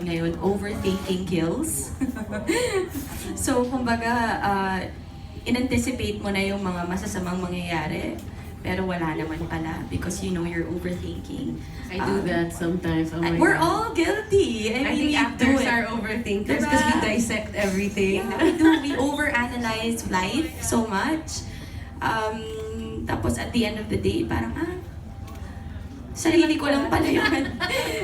ngayon, overthinking kills. So, kumbaga, in-anticipate mo na yung mga masasamang mangyayari, pero wala naman pala because you know you're overthinking. I do that sometimes. Oh my We're God. all guilty. I we think do actors it. are overthinkers Diba? because we dissect everything. Yeah, we do. We overanalyze life so much. Tapos at the end of the day, parang, sarili ko lang pala yun.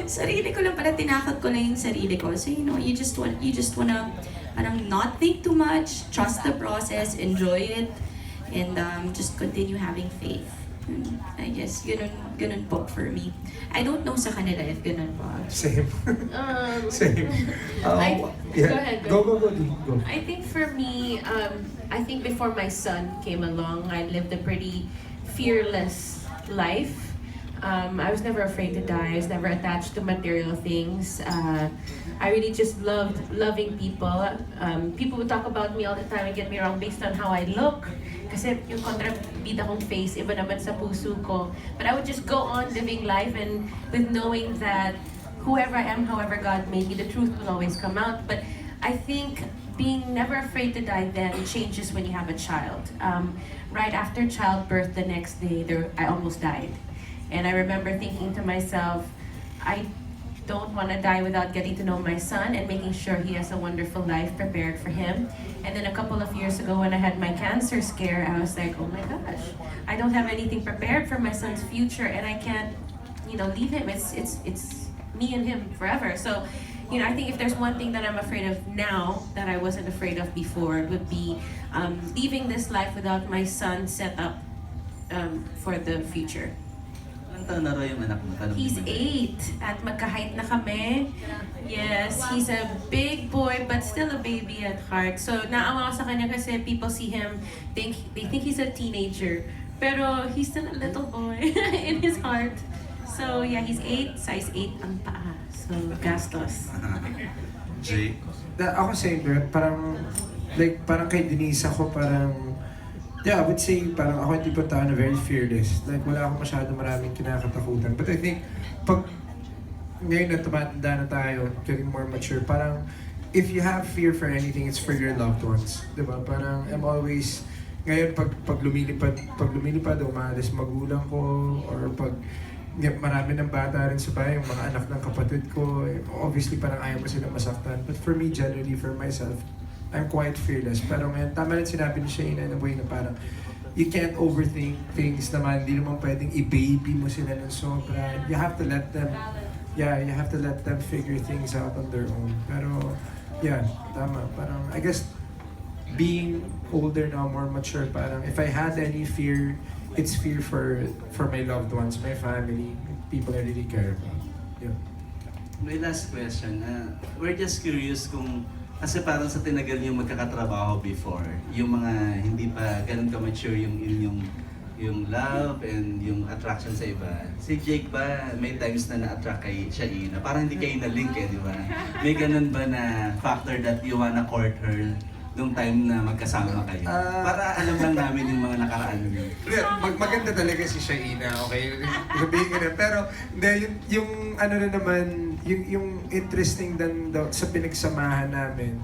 Sarili ko lang pala, tinakot ko lang yung sarili ko. So, you know, you just wanna parang not think too much, trust the process, enjoy it, and just continue having faith. I guess, ganun po for me. I don't know sa kanila if ganun po. Same. Same. Yeah. Go. I think for me, I think before my son came along, I lived a pretty fearless life. I was never afraid to die. I was never attached to material things. I really just loved loving people. People would talk about me all the time and get me wrong based on how I look. Kasi yung kontrabida kong face, iba naman sa puso ko. But I would just go on living life and with knowing that whoever I am, however God made me, the truth will always come out. But I think being never afraid to die then changes when you have a child. Right after childbirth, the next day, I almost died. And I remember thinking to myself, I don't want to die without getting to know my son and making sure he has a wonderful life prepared for him. And then a couple of years ago when I had my cancer scare, I was like, oh my gosh, I don't have anything prepared for my son's future and I can't, leave him. It's me and him forever. So, I think if there's one thing that I'm afraid of now that I wasn't afraid of before, it would be leaving this life without my son set up for the future. Ilang taon na raw yung anak mo? He's 8 at magka-height na kami. Yes, he's a big boy but still a baby at heart. So naawa ko sa kanya kasi people see him, they think he's a teenager. Pero he's still a little boy in his heart. So yeah, he's 8, size 8 ang paa. So gastos. Jay? Ako same, parang kay Denise ako parang I would say parang ako yung tipo ng tao na very fearless. Like wala akong masyado maraming kinakatakutan. But I think pag ngayon na tumatanda na tayo, getting more mature, parang if you have fear for anything, it's for your loved ones. Diba? Parang I'm always, ngayon pag lumilipad, umalis magulang ko, or pag marami ng bata rin sa bahay, yung mga anak ng kapatid ko, obviously parang ayaw mo silang masaktan. But for me, generally, for myself, I'm quite fearless. Pero ngayon, tama rin sinabi ni Shayna in a way na parang you can't overthink things naman. Hindi naman pwedeng i-baby mo sila ng sobra. You have to let them, you have to let them figure things out on their own. Pero, tama. Parang, I guess, being older now, more mature, parang if I had any fear, it's fear for my loved ones, my family, people I really care about. Yeah. May last question. We're just curious kung kasi parang sa tinagal yung magkakatrabaho before, yung mga hindi pa ganun ka-mature yung love and yung attraction sa iba. Si Jake ba, may times na na-attract kay Shaina? Parang hindi kayo na-link di ba? May ganun ba na factor that you wanna court her nung time na magkasama kayo? Para alam lang namin yung mga nakaraan niyo. Maganda talaga si Shaina, okay? Sabihin ko na. Pero, hindi, yung ano na naman, yung interesting dan sa pinagsamahan namin,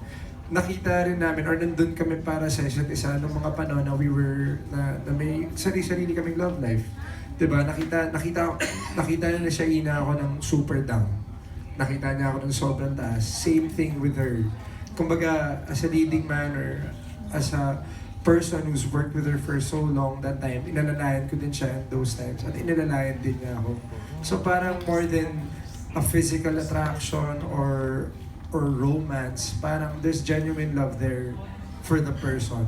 nakita rin namin, or nandun kami para sa isa't isa nung mga panahon na we were, na may sarili-sarili kaming love life. Diba? Nakita niya na Shaina ako ng super down. Nakita niya ako ng sobrang taas. Same thing with her. Kumbaga, as a leading man or as a person who's worked with her for so long that time, inalalayan ko din siya in those times at inalalayan din niya ako. So parang more than a physical attraction or romance, parang there's genuine love there for the person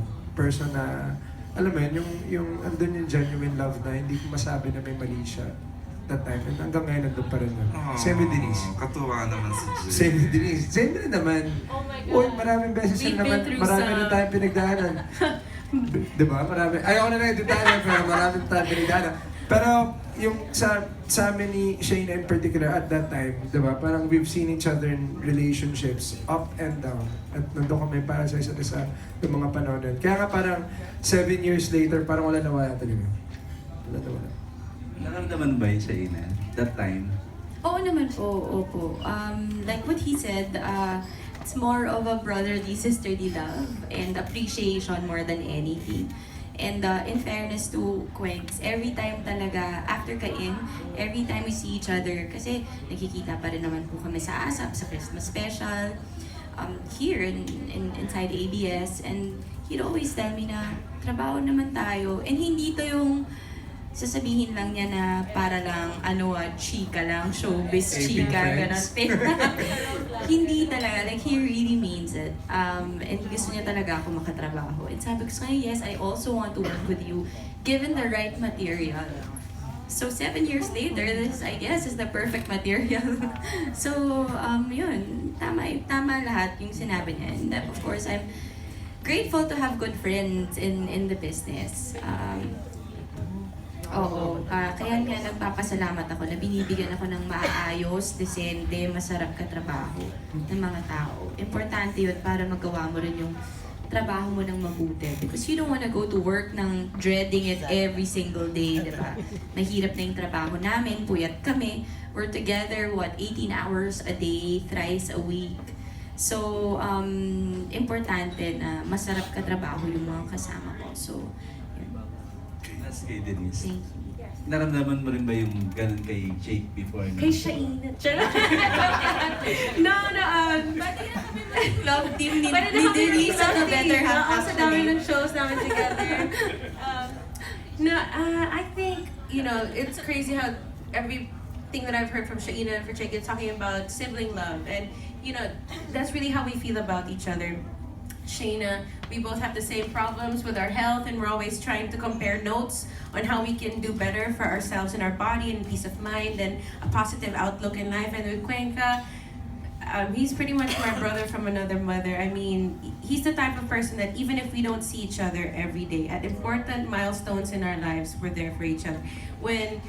na, alam mo yun, yung andun yung genuine love na hindi ko masabi na may mali siya that time, and hanggang ngayon nandun pa rin yun. Same with Denise. Katuwa naman si Jay. Same with Denise. Same rin naman. Oh my God. Uy, maraming beses We've na naman, been through marami some. na tayong pinagdaanan. Diba? Marami. Ayaw ko na lang detalye, pero marami na tayong pinagdaanan. Pero yung sa amin ni Shayna in particular at that time, diba? Parang we've seen each other in relationships up and down. At nandun kami para sa isa't isa yung mga panahon nun. Kaya nga parang 7 years later, parang wala talaga. Wala. Naramdaman ba yun siya, Ina? That time? Oo naman po, opo. Like what he said, it's more of a brotherly, sisterly love and appreciation more than anything. And in fairness to Quenks, every time talaga, after kain, every time we see each other, kasi nakikita pa rin naman po kami sa ASAP, sa Christmas special, here inside ABS, and he'd always tell me na, trabaho naman tayo, and hindi to yung sasabihin lang niya na para lang, chika lang, showbiz AB chika, friends. gano'n. Hindi talaga, like he really means it. And gusto niya talaga ako makatrabaho. And sabi ko sa kanya, yes, I also want to work with you, given the right material. So 7 years later, this I guess is the perfect material. So, yun, tama lahat yung sinabi niya. And of course, I'm grateful to have good friends in the business. Kaya nga nagpapasalamat ako na binibigyan ako ng maayos, desente, masarap katrabaho ng mga tao. Importante yun para magawa mo rin yung trabaho mo ng mabuti. Because you don't wanna go to work ng dreading it every single day, di ba? Mahirap na yung trabaho namin, puyat kami. We're together, 18 hours a day, thrice a week. So, importante na masarap katrabaho yung mga kasama ko. So, yun. That's kay Denise. Thank you. Naramdaman mo rin ba yung ganun kay Jake before? Kay Shaina. No. Pati na kami love team ni Pwede na kami Denise at the Better Half Sa dami ng actually. shows namin together. I think, it's crazy how everything that I've heard from Shaina and for Jake is talking about sibling love. And, that's really how we feel about each other. Shayna, we both have the same problems with our health, and we're always trying to compare notes on how we can do better for ourselves and our body and peace of mind and a positive outlook in life. And with Cuenca, he's pretty much my brother from another mother. I mean, he's the type of person that even if we don't see each other every day, at important milestones in our lives, we're there for each other. When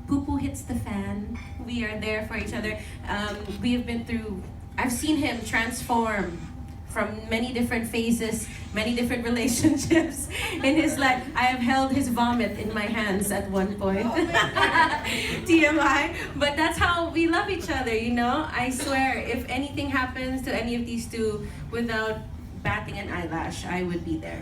poo-poo hits the fan, we are there for each other. I've seen him transform from many different phases, many different relationships in his life. I have held his vomit in my hands at one point. TMI. But that's how we love each other, I swear, if anything happens to any of these two without batting an eyelash, I would be there.